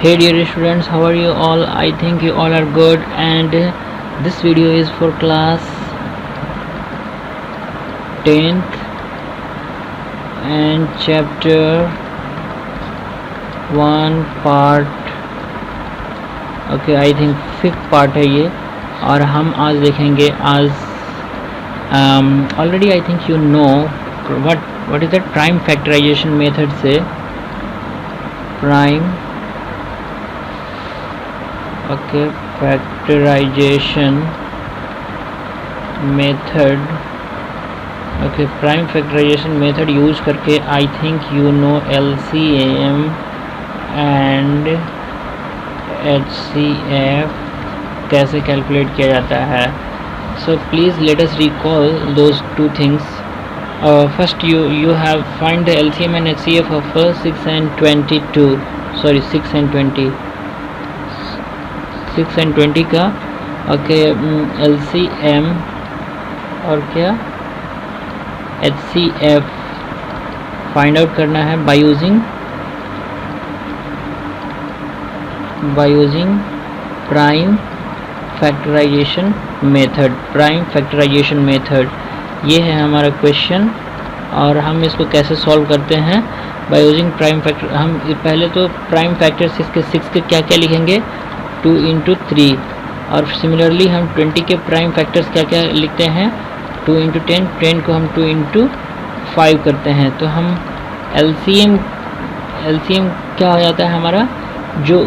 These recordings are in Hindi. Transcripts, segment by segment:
Hey dear students, how are you all? I think you all are good, and this video is for class 10th and chapter 1 part I think 5th part है ये। और हम आज देखेंगे already I think you know what is that prime factorization method से prime factorization method prime factorization method use करके I think you know LCM and HCF कैसे कैलकुलेट किया जाता है। So please let us recall those two things. First you have find the LCM and HCF of 6 and 22 sorry 6 and 20 6 and 20 का LCM और क्या HCF फाइंड आउट करना है by using prime factorization method। ये है हमारा क्वेश्चन और हम इसको कैसे सॉल्व करते हैं by using prime factor। हम पहले तो प्राइम फैक्टर 6 के क्या क्या लिखेंगे 2 into 3 और सिमिलरली हम 20 के प्राइम फैक्टर्स क्या क्या लिखते हैं 2 into 10 10 को हम 2 into 5 करते हैं। तो हम LCM क्या हो जाता है हमारा जो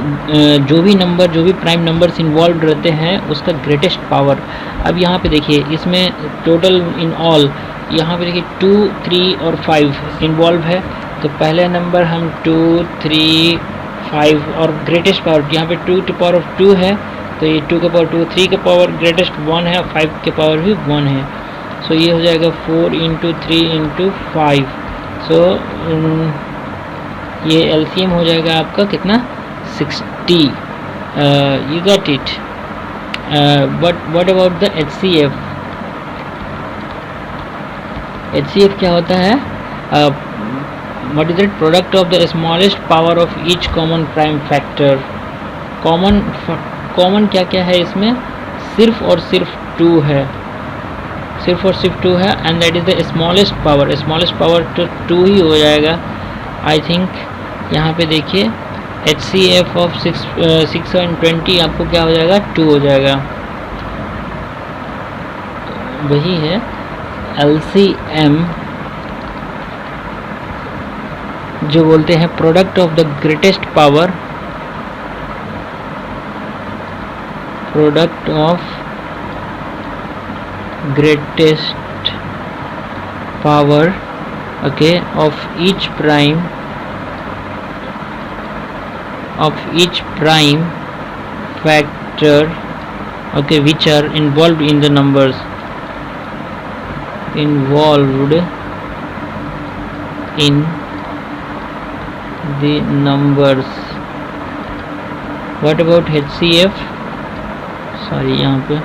भी प्राइम नंबर्स इन्वॉल्व रहते हैं उसका ग्रेटेस्ट पावर। अब यहाँ पे देखिए इसमें टोटल इन ऑल यहाँ पे देखिए 2 3 और 5 इन्वॉल्व है। तो पहले नंबर हम 2 3 5 और ग्रेटेस्ट पावर यहाँ पे 2 to power of 2 है तो ये 2 के पावर 2 3 के पावर ग्रेटेस्ट 1 है 5 के पावर भी 1 है। सो ये हो जाएगा 4 into 3 into 5। सो ये LCM हो जाएगा आपका कितना 60। You got it। But what about the HCF? HCF क्या होता है what is it product of the smallest power of each common prime factor। Common क्या क्या है इसमें सिर्फ और सिर्फ 2 है and that is the smallest power तो 2 ही हो जाएगा आई थिंक। यहाँ पे देखिए HCF ऑफ 6 and 20 आपको क्या हो जाएगा 2 हो जाएगा। वही है LCM जो बोलते हैं product of the greatest power of each prime factor which are involved in the numbers what about HCF sorry यहाँ पे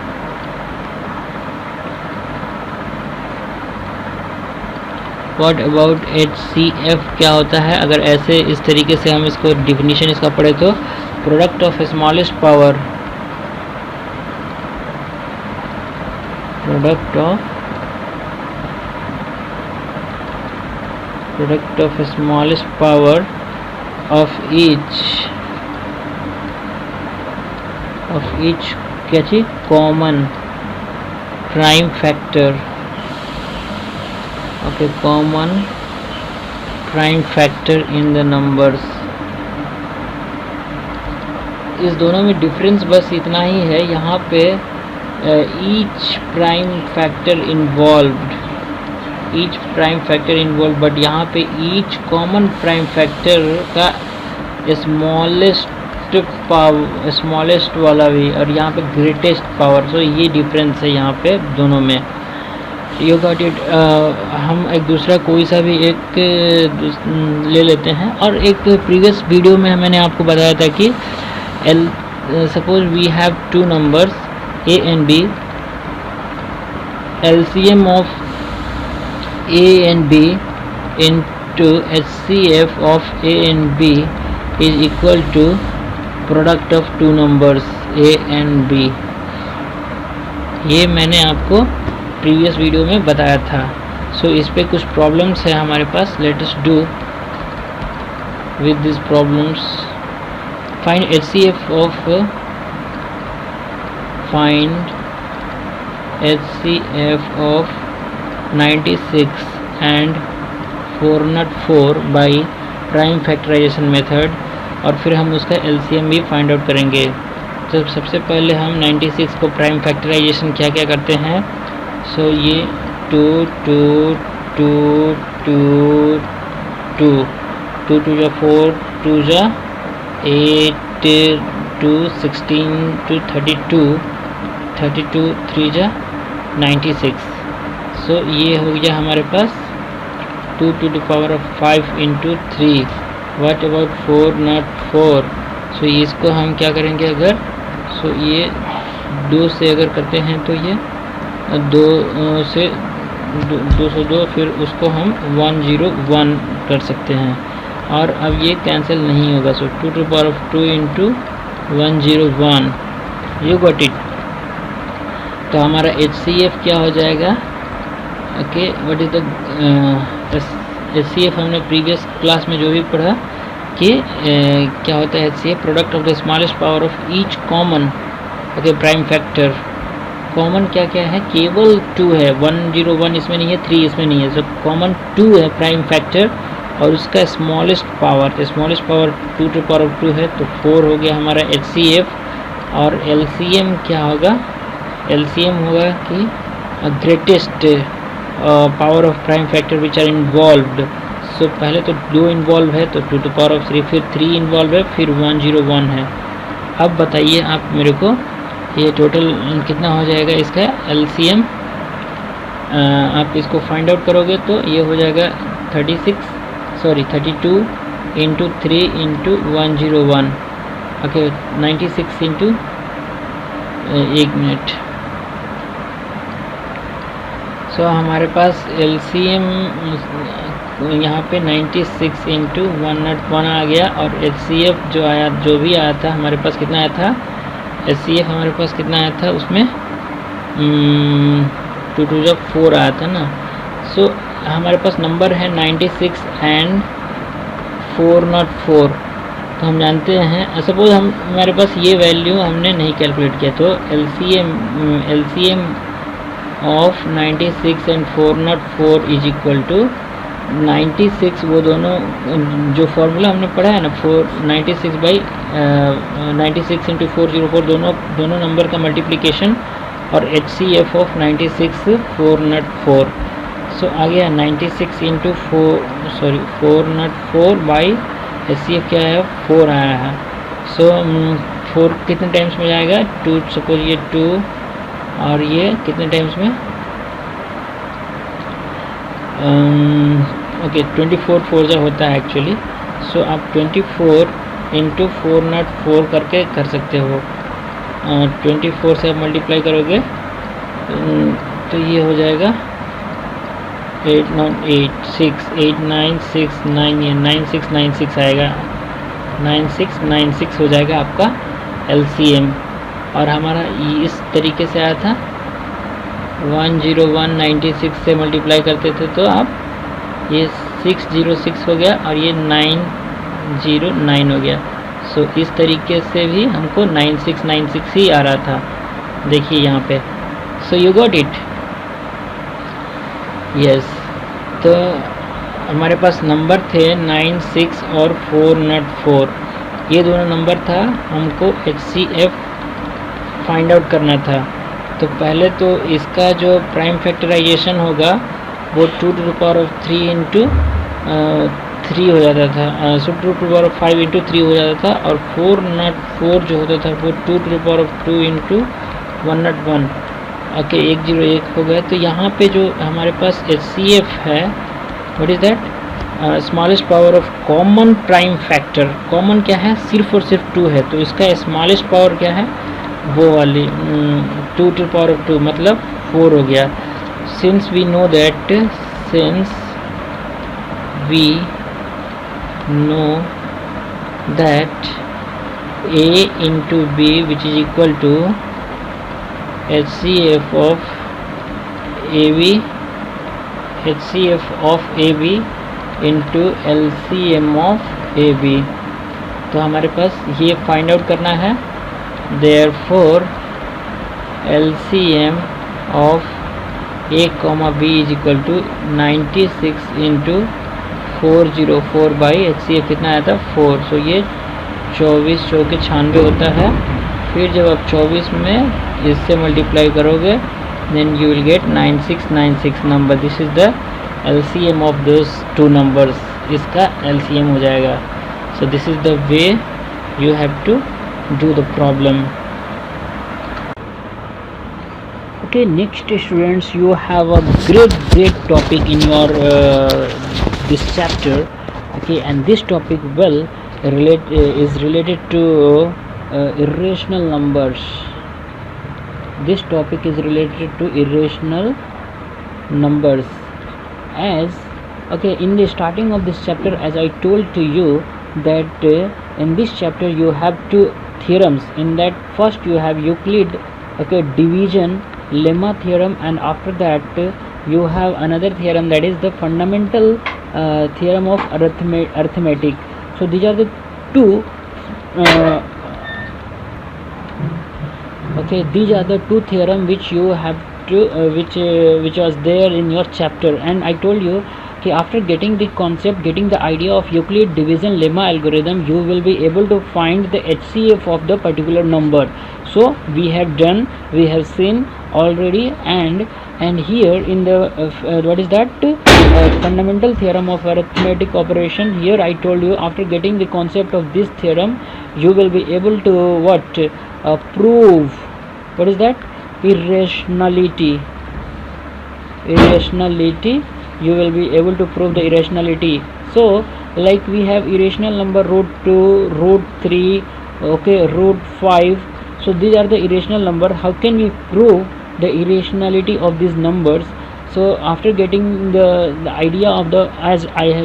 What about HCF क्या होता है अगर ऐसे इस तरीके से हम इसको डिफिनीशन इसका पढ़े तो product of smallest power product of smallest power of each क्या चीज common prime factor common prime factor in the numbers। इस दोनों में डिफरेंस बस इतना ही है यहाँ पे each prime factor involved but यहाँ पे each common prime factor का स्मॉलेस्ट वाला भी और यहाँ पे ग्रेटेस्ट पावर। सो ये डिफरेंस है यहाँ पे दोनों में। You got it. हम एक दूसरा कोई सा भी एक ले लेते हैं और एक प्रीवियस वीडियो में मैंने आपको बताया था कि suppose we have 2 numbers A and B, LCM of A and B into HCF of A and B is equal to product of two numbers A and B. ये मैंने आपको प्रीवियस वीडियो में बताया था। सो इस पे कुछ प्रॉब्लम्स है हमारे पास। Let us do with this problems. Find HCF of HCF of 96 and 404 by prime factorization method, और फिर हम उसका LCM भी फाइंड आउट करेंगे। तो सबसे पहले हम 96 को प्राइम फैक्टराइजेशन क्या क्या करते हैं। सो ये 2 2 2 2 2 2 2 जा 4 2 जा 8 2 16 2 32 32 3 जा 96। सो ये हो गया हमारे पास 2 to the power of 5 into 3। What about 404। सो इसको हम क्या करेंगे अगर, सो ये 2 से अगर करते हैं तो ये 2 से 202, फिर उसको हम 101 कर सकते हैं, और अब ये कैंसिल नहीं होगा। सो 2 to the power of 2 into 101। You got it. तो हमारा HCF क्या हो जाएगा। Okay, what is the HCF हमने प्रीवियस क्लास में जो भी पढ़ा कि क्या होता है HCF, product of the smallest power of each common. Okay, prime factor common क्या क्या है, केवल 2 है, 101 इसमें नहीं है, 3 इसमें नहीं है। सो कॉमन 2 है प्राइम फैक्टर, और उसका smallest power 2 to the power of 2 है, तो 4 हो गया हमारा HCF। और LCM क्या होगा, LCM होगा कि greatest power of prime factor which are involved. So पहले तो 2 इन्वॉल्व है, तो 2 to the power of 3, फिर 3 इन्वॉल्व है, फिर 101 है। अब बताइए आप मेरे को ये टोटल कितना हो जाएगा इसका LCM। आप इसको फाइंड आउट करोगे तो ये हो जाएगा 32 इंटू 3 इंटू 101। ओके, 96 इंटू, एक मिनट। सो हमारे पास LCM यहाँ पे 96 इंटू 101 आ गया, और HCF जो भी आया था हमारे पास कितना आया था, HCF हमारे पास कितना आया था उसमें 2 2 जब 4 आया था ना। सो हमारे पास नंबर है 96 एंड 404। तो हम जानते हैं, सपोज हमारे पास ये वैल्यू हमने नहीं कैलकुलेट किया, तो LCM of 96 and 404 is equal to 96, वो दोनों जो फॉर्मूला हमने पढ़ा है ना, 96 बाई 96 इंटू 404, दोनों नंबर का मल्टीप्लिकेशन, और HCF ऑफ 96 404। सो आ गया 96 इंटू 404 बाई HCF क्या है 4 आया है। सो 4 कितने टाइम्स में जाएगा, 2, सपोज ये 2, और ये कितने टाइम्स में, ओके 24 4 जो होता है एक्चुअली। सो आप 24 इंटू 404 करके कर सकते हो। 24 से आप मल्टीप्लाई करोगे तो ये हो जाएगा 896 ये 9696 आएगा, 9696 हो जाएगा आपका LCM। और हमारा इस तरीके से आया था 10196 से मल्टीप्लाई करते थे तो आप ये 606 हो गया, और ये 909 हो गया। सो इस तरीके से भी हमको 9696 ही आ रहा था, देखिए यहाँ पे। So you got it, yes. तो हमारे पास नंबर थे 96 और 404, ये दोनों नंबर था, हमको HCF फाइंड आउट करना था। तो पहले तो इसका जो प्राइम फैक्टराइजेशन होगा वो 2 to the power of 3 into 3 हो जाता था, 2 to the power of 5 into 3 हो जाता था, और 404 जो होता था वो 2 to the power of 2 into 101। Okay, 101 हो गया। तो यहाँ पे जो हमारे पास HCF है, what is that, smallest power of common prime factor. Common क्या है, सिर्फ और सिर्फ 2 है, तो इसका स्मॉलेस्ट पावर क्या है, वो वाली 2 to the power of 2 मतलब 4 हो गया। since we know that A into B, which is equal to HCF of AB into LCM of AB। तो हमारे पास ये फाइंड आउट करना है। Therefore LCM of A, B is equal to 96 into 404 by HCF कितना आया था 4। सो ये 24 चौके 96 होता है। फिर जब आप 24 में इससे मल्टीप्लाई करोगे then you will get 9696 number। this is the LCM of those two numbers। इसका LCM हो जाएगा। so this is the way you have to do the problem। okay, next students, you have a great topic in your this chapter। okay, and this topic is related to irrational numbers। this topic is related to irrational numbers as okay, in the starting of this chapter, as I told to you that in this chapter you have two theorems। in that first you have Euclid division lemma theorem, and after that you have another theorem, that is the fundamental theorem of arithmetic। so these are the two these are the two theorem which you have to which was there in your chapter। and I told you after getting the concept, getting the idea of Euclid division lemma algorithm, you will be able to find the HCF of the particular number। so we have seen already, and here in the what is that fundamental theorem of arithmetic operation, here I told you after getting the concept of this theorem, you will be able to prove what is that irrationality। you will be able to prove the irrationality। so like we have irrational number root 2, root 3, root 5। so these are the irrational number। how can we prove the irrationality of these numbers? so after getting the idea of the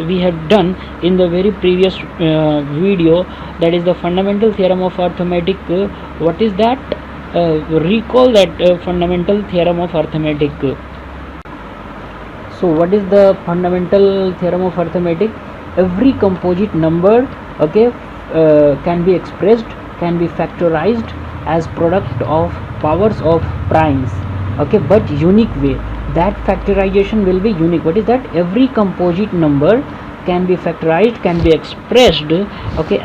we have done in the very previous video, that is the fundamental theorem of arithmetic। what is that? Recall that fundamental theorem of arithmetic। so what is the fundamental theorem of arithmetic? every composite number can be expressed, can be factorized as product of powers of primes, but unique way। that factorization will be unique। what is that? every composite number can be factorized, can be expressed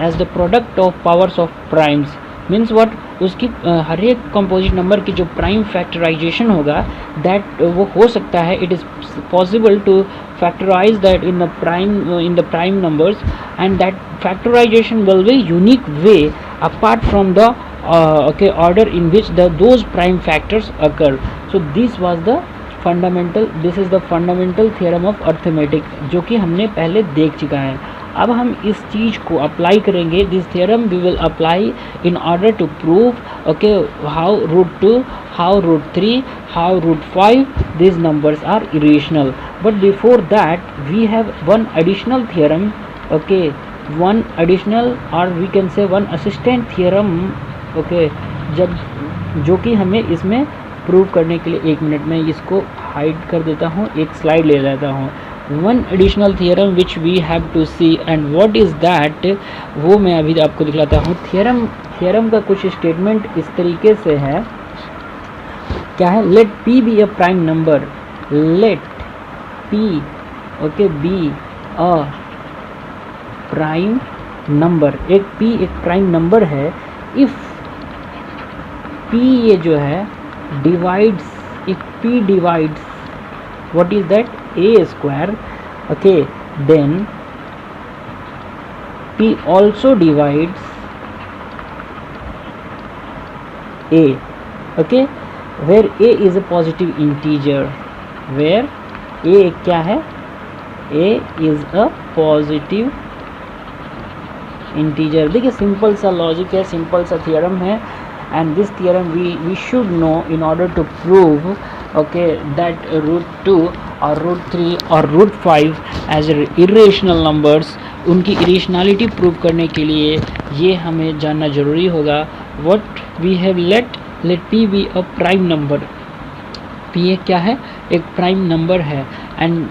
as the product of powers of primes। Means what? उसकी हर एक कंपोजिट नंबर की जो प्राइम फैक्टराइजेशन होगा, दैट वो हो सकता है, it is possible to factorize that in the prime numbers, and that factorization will be unique way apart from the order in which those prime factors occur। so this is the fundamental theorem of arithmetic, जो कि हमने पहले देख चुका है। अब हम इस चीज़ को अप्लाई करेंगे। This theorem we will apply in order to prove how root 2, how root 3, how root 5 these numbers are irrational। but before that we have one additional theorem, one additional or we can say one assistant theorem, जब जो कि हमें इसमें प्रूव करने के लिए, एक मिनट में इसको हाइड कर देता हूँ, एक स्लाइड ले लेता हूँ। One additional theorem which we have to see, and what is that, वो मैं अभी आपको दिखलाता हूँ। थियरम का कुछ स्टेटमेंट इस तरीके से है, क्या है? Let P be a prime number, let P be a prime number, एक पी एक प्राइम नंबर है। इफ़ पी ये जो है divides, if p divides what is that a square, then p also divides a, where a is a positive integer, where a क्या है? a is a positive integer। देखिए सिंपल सा लॉजिक है, सिंपल सा थियरम है, and this theorem we should know in order to prove that root 2 or root 3 or root 5 as irrational numbers उनकी इरेशनैलिटी प्रूव करने के लिए ये हमें जानना ज़रूरी होगा। What we have let p be a prime number. p एक क्या है, एक प्राइम नंबर है, एंड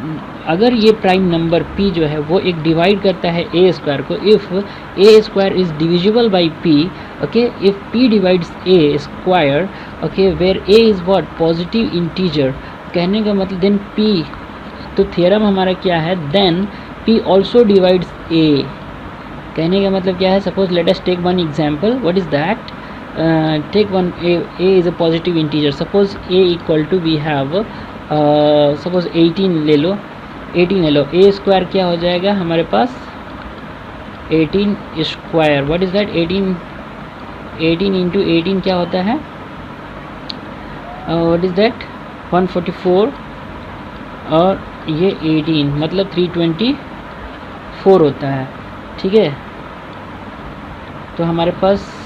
अगर ये प्राइम नंबर p जो है वो एक डिवाइड करता है a स्क्वायर को, if a square is divisible by p, okay, if p divides a square, okay, where a is what, positive integer, कहने का मतलब देन p, तो थ्योरम हमारा क्या है, then p also divides a, कहने का मतलब क्या है, suppose let us take one example, what is that, take one a is a positive integer, suppose a equal to we have suppose 18 ले लो, 18 ले लो, a स्क्वायर क्या हो जाएगा हमारे पास, 18 square, what is that, 18 into 18 क्या होता है, व्हाट इज़ दैट, 144, और ये 18 मतलब 324 होता है, ठीक है। तो हमारे पास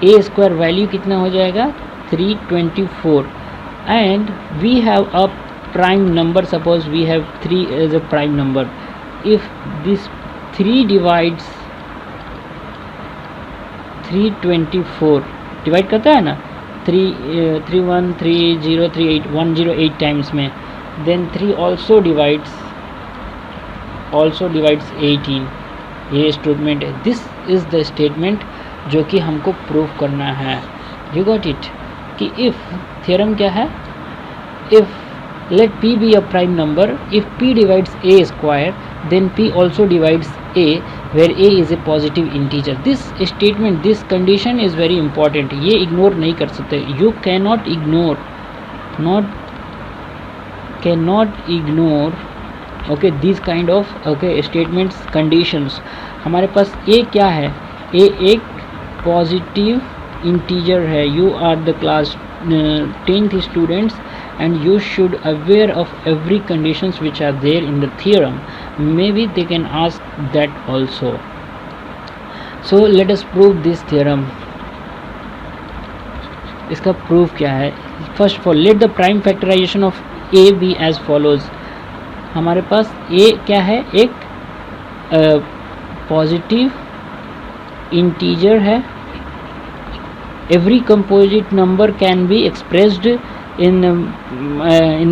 a स्क्वायर वैल्यू कितना हो जाएगा, 324, and we have a prime number, suppose we have 3 as a prime number, if this 3 divides 324 divide करता है ना, 3130308 टाइम्स में, then 3 also divides 18, ये स्टेटमेंट है, दिस इज़ द स्टेटमेंट जो कि हमको प्रूव करना है। यू गॉट इट, कि इफ़ थ्योरम क्या है, if let p be a prime number, if p divides a square then p also divides a where a is a positive integer. This statement, this condition is very important, ये इग्नोर नहीं कर सकते, you cannot ignore, cannot ignore, okay, these kind of, okay, statements, conditions। हमारे पास a क्या है, a एक पॉजिटिव इंटीजर है, you are the class 10th students and you should aware of every conditions which are there in the theorem, maybe they can ask that also। so let us prove this theorem। इसका प्रूफ क्या है, first of all let the prime factorisation of a B as follows. हमारे पास a क्या है, एक पॉजिटिव इंटीजर है, every composite number can be expressed in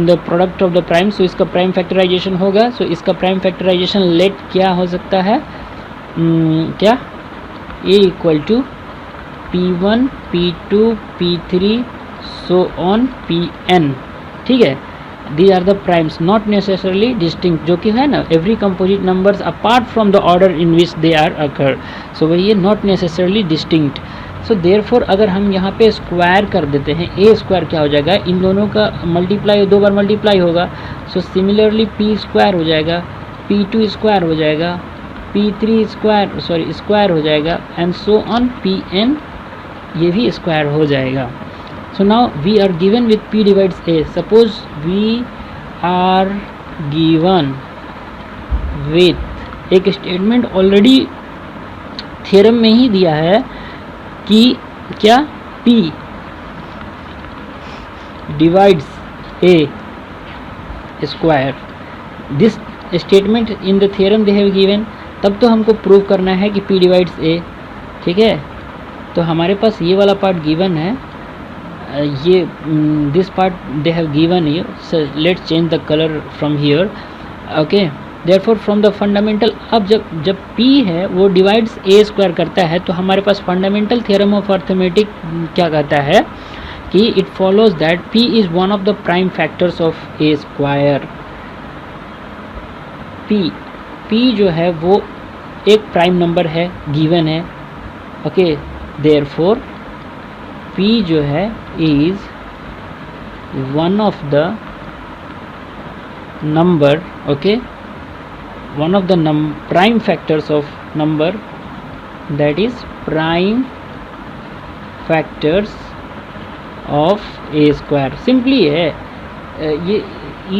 the product of the prime, so इसका प्राइम फैक्टराइजेशन होगा, सो इसका प्राइम फैक्टराइजेशन लेट क्या हो सकता है, क्या, a equal to p1 p2 p3 so on pn, ठीक है, these are the primes not necessarily distinct, जो कि है ना every composite numbers apart from the order in which they are occur, so वही है not necessarily distinct। so therefore अगर हम यहाँ पे स्क्वायर कर देते हैं, a स्क्वायर क्या हो जाएगा, इन दोनों का मल्टीप्लाई, 2 बार मल्टीप्लाई होगा, सो सिमिलरली p स्क्वायर हो जाएगा, p2 स्क्वायर हो जाएगा, p3 स्क्वायर स्क्वायर हो जाएगा, एंड सो ऑन pn, ये भी स्क्वायर हो जाएगा। So now we are given with p divides a, suppose we are given with एक स्टेटमेंट ऑलरेडी थ्योरम में ही दिया है कि क्या, p divides a square, this statement in the theorem they have given, तब तो हमको प्रूव करना है कि p डिवाइड्स a, ठीक है। तो हमारे पास ये वाला पार्ट गिवन है, ये this part they have given here, so let's change the colour from here, okay. Therefore from the fundamental, अब जब p है वो डिवाइड्स a स्क्वायर करता है, तो हमारे पास फंडामेंटल थ्योरम ऑफ अर्थमेटिक क्या कहता है कि it follows that p is one of the prime factors of a square. p जो है वो एक प्राइम नंबर है, गिवन है, ओके। देयरफॉर p जो है is one of the number, okay, one of the prime factors of number, that is prime factors of a square। Simply है, ये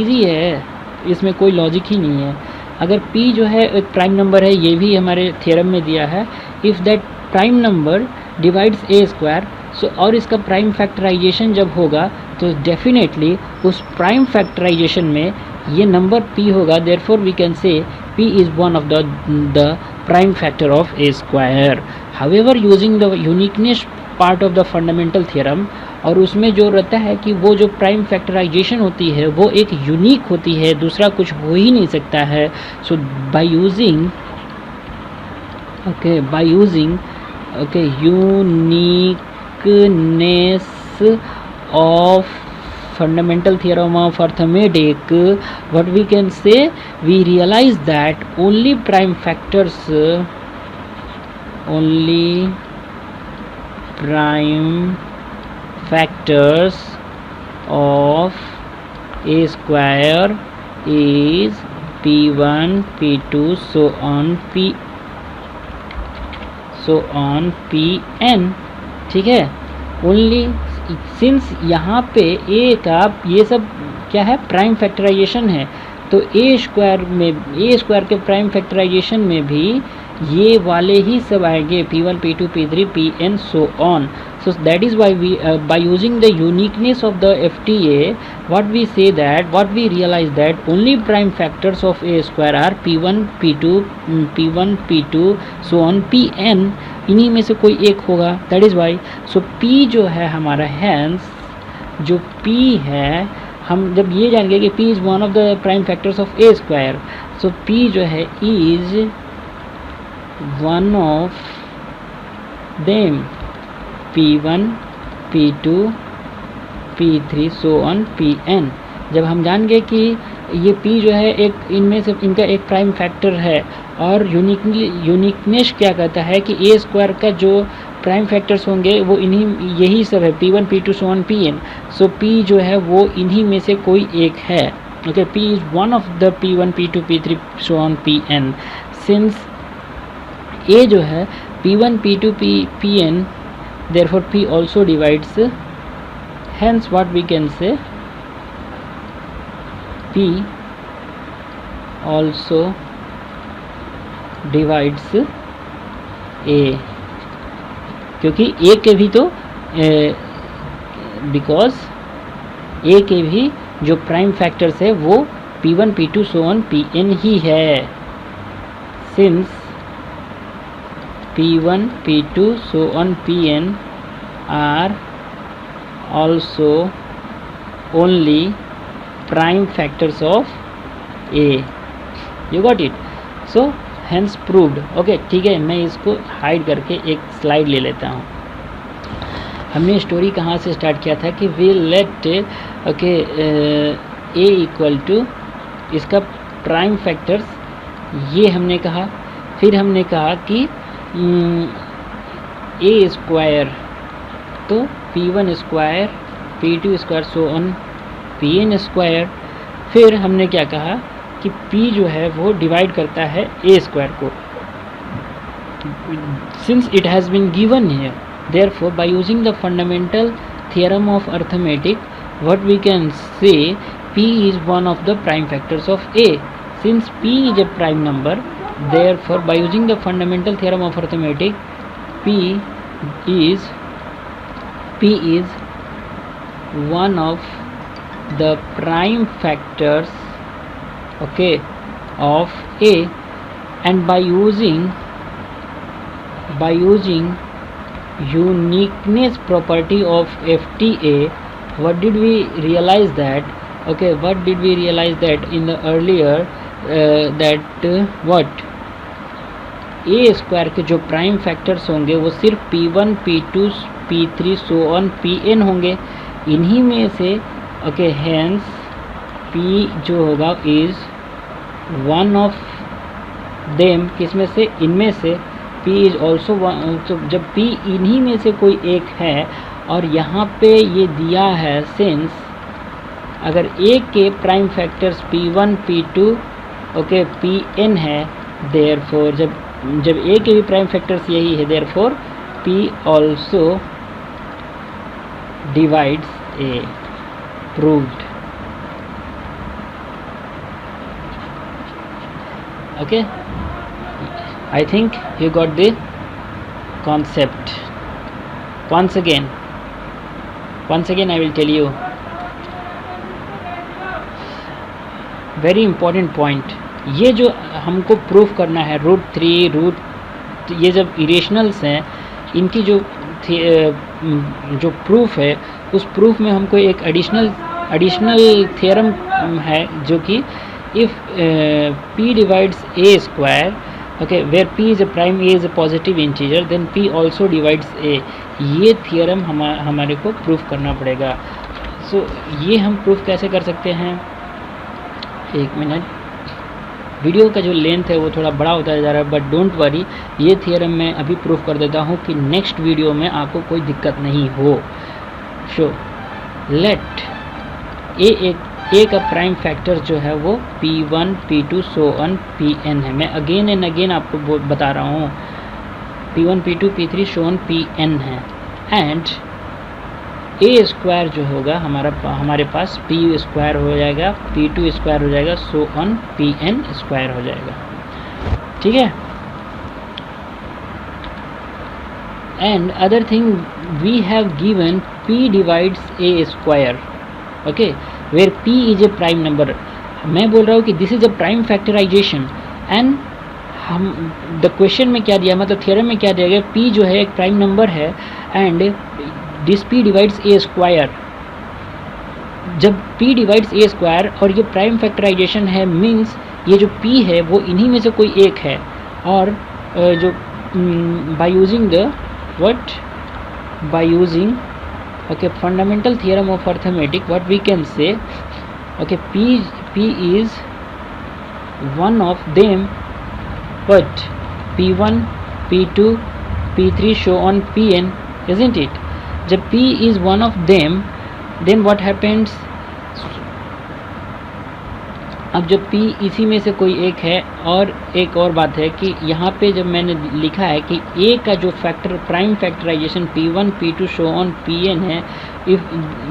इजी है, इसमें कोई लॉजिक ही नहीं है। अगर p जो है एक प्राइम नंबर है, ये भी हमारे थ्योरम में दिया है, if that prime number divides a square, so और इसका प्राइम फैक्टराइजेशन जब होगा तो डेफिनेटली उस प्राइम फैक्टराइजेशन में ये नंबर p होगा। Therefore we can say p is one of the prime factor of a square. However, using the uniqueness part of the fundamental theorem, और उसमें जो रहता है कि वो जो प्राइम फैक्टराइजेशन होती है वो एक यूनिक होती है, दूसरा कुछ हो ही नहीं सकता है. So by using uniqueness of fundamental theorem of arithmetic, what we can say, we realize that only prime factors of a square is p1 p2 so on pn. ठीक है, ओनली सिंस यहाँ पे ए का ये सब क्या है, प्राइम फैक्टराइजेशन है, तो ए स्क्वायर के प्राइम फैक्टराइजेशन में भी ये वाले ही सब आएंगे, p1 p2 p3 pn so on. So that is why we by using the uniqueness of the FTA, what we realize that only prime factors of a square are p1 p2 so on pn. इन्हीं में से कोई एक होगा. That is why so p जो है हमारा, hence जो p है, हम जब ये जानेंगे कि p is one of the prime factors of a square, so p जो है is one of them, p1 p2 p3 so on pn. जब हम जान गए कि ये p जो है एक इनमें से इनका एक प्राइम फैक्टर है, और यूनिकनेस क्या कहता है कि ए स्क्वायर का जो प्राइम फैक्टर्स होंगे वो यही सब है, p1 p2 so on pn. So p जो है वो इन्हीं में से कोई एक है. Okay, p is one of the p1 p2 p3 so on pn. Since a जो है p1 p2 pn, therefore p also divides, hence what we can say, p also divides a, क्योंकि a के भी तो बिकॉज a के भी जो प्राइम फैक्टर्स है वो p1 p2 so on pn ही है. Since p1 p2 so on pn are also only prime factors of a. You got it? So hence proved. Okay, ठीक है, मैं इसको हाइड करके एक स्लाइड ले लेता हूँ. हमने स्टोरी कहाँ से स्टार्ट किया था कि we let okay A equal to इसका प्राइम फैक्टर्स ये हमने कहा. फिर हमने कहा कि ए स्क्वायर तो p1 square p2 square so on pn square. फिर हमने क्या कहा कि p जो है वो डिवाइड करता है a स्क्वायर को, since it has been given here. Therefore by using the fundamental theorem of arithmetic, what we can say, p is one of the prime factors of a. Since p is a prime number, therefore by using the fundamental theorem of arithmetic, p is one of the prime factors, okay, of a. And by using uniqueness property of FTA, what did we realize that, okay, what did we realize that in the earlier what A square के जो प्राइम फैक्टर्स होंगे वो सिर्फ p1 p2 p3 so on pn होंगे. इन्हीं में से ओके, हेंस p जो होगा इज़ वन ऑफ देम. किसमें से? इनमें से. p is also one. तो जब p इन्हीं में से कोई एक है और यहाँ पे ये दिया है, सिंस अगर एक के prime factors p1 p2 okay pn है, देयरफॉर जब a के भी प्राइम फैक्टर्स यही है, therefore p also divides a. Proved. Okay, I think you got the concept. Once again I will tell you very important point. ये जो हमको प्रूफ करना है √3 ये जब इरेशनल्स हैं इनकी जो प्रूफ है उस प्रूफ में हमको एक एडिशनल थ्योरम है जो कि if p divides a square okay where p is a prime, a is a positive integer, then p also divides a। ये थियरम हमारे को प्रूफ करना पड़ेगा। सो ये हम प्रूफ कैसे कर सकते हैं, एक मिनट, वीडियो का जो लेंथ है वो थोड़ा बड़ा होता जा रहा है, बट डोंट वरी, ये थियरम मैं अभी प्रूफ कर देता हूँ कि नेक्स्ट वीडियो में आपको कोई दिक्कत नहीं हो। सो लेट ए का प्राइम फैक्टर जो है वो p1 p2 so on pn है। मैं अगेन एंड अगेन आपको बता रहा हूँ, p1 p2 p3 so on pn है। एंड ए स्क्वायर जो होगा हमारे पास p स्क्वायर हो जाएगा, p2 स्क्वायर हो जाएगा, सो ऑन pn स्क्वायर हो जाएगा। ठीक है। And other thing we have given p divides a square, okay, where p is a prime number. मैं बोल रहा हूँ कि this is a prime factorisation and हम द क्वेश्चन में क्या दिया, मतलब थियरम में क्या दिया गया, p जो है एक प्राइम नंबर है and this p divides a square. जब p डिवाइड्स a स्क्वायर और ये प्राइम फैक्टराइजेशन है, मीन्स ये जो p है वो इन्हीं में से कोई एक है। और जो bye using the okay, fundamental theorem of arithmetic, what we can say, okay, p is one of them, but p1 p2 p3 so on pn, isn't it? जब p is one of them, then what happens, अब जब p इसी में से कोई एक है, और एक और बात है कि यहाँ पे जब मैंने लिखा है कि a का जो factor prime factorisation p1 p2 so on pn है, if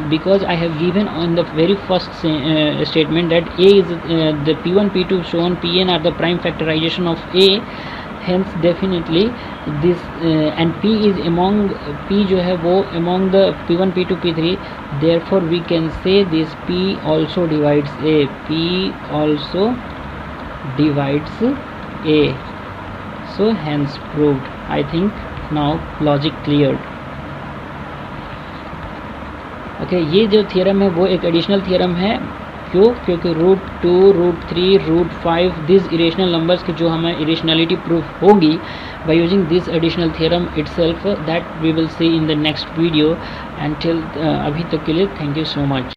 because I have given on the very first statement that a is the p1 p2 so on pn are the prime factorisation of a, hence definitely this and p is among p जो है वो among the p1 p2 p3, therefore we can say this p also divides a, p also divides a, so hence proved। I think now logic cleared। Okay, ये जो थियरम है वो एक एडिशनल थियरम है। क्यों? क्योंकि √2 √3 √5 दिस इरेशनल नंबर्स की जो हमें इरेशनलिटी प्रूफ होगी by using this additional theorem itself, that we will see in the next video. And till अभी तक के लिए थैंक यू सो मच।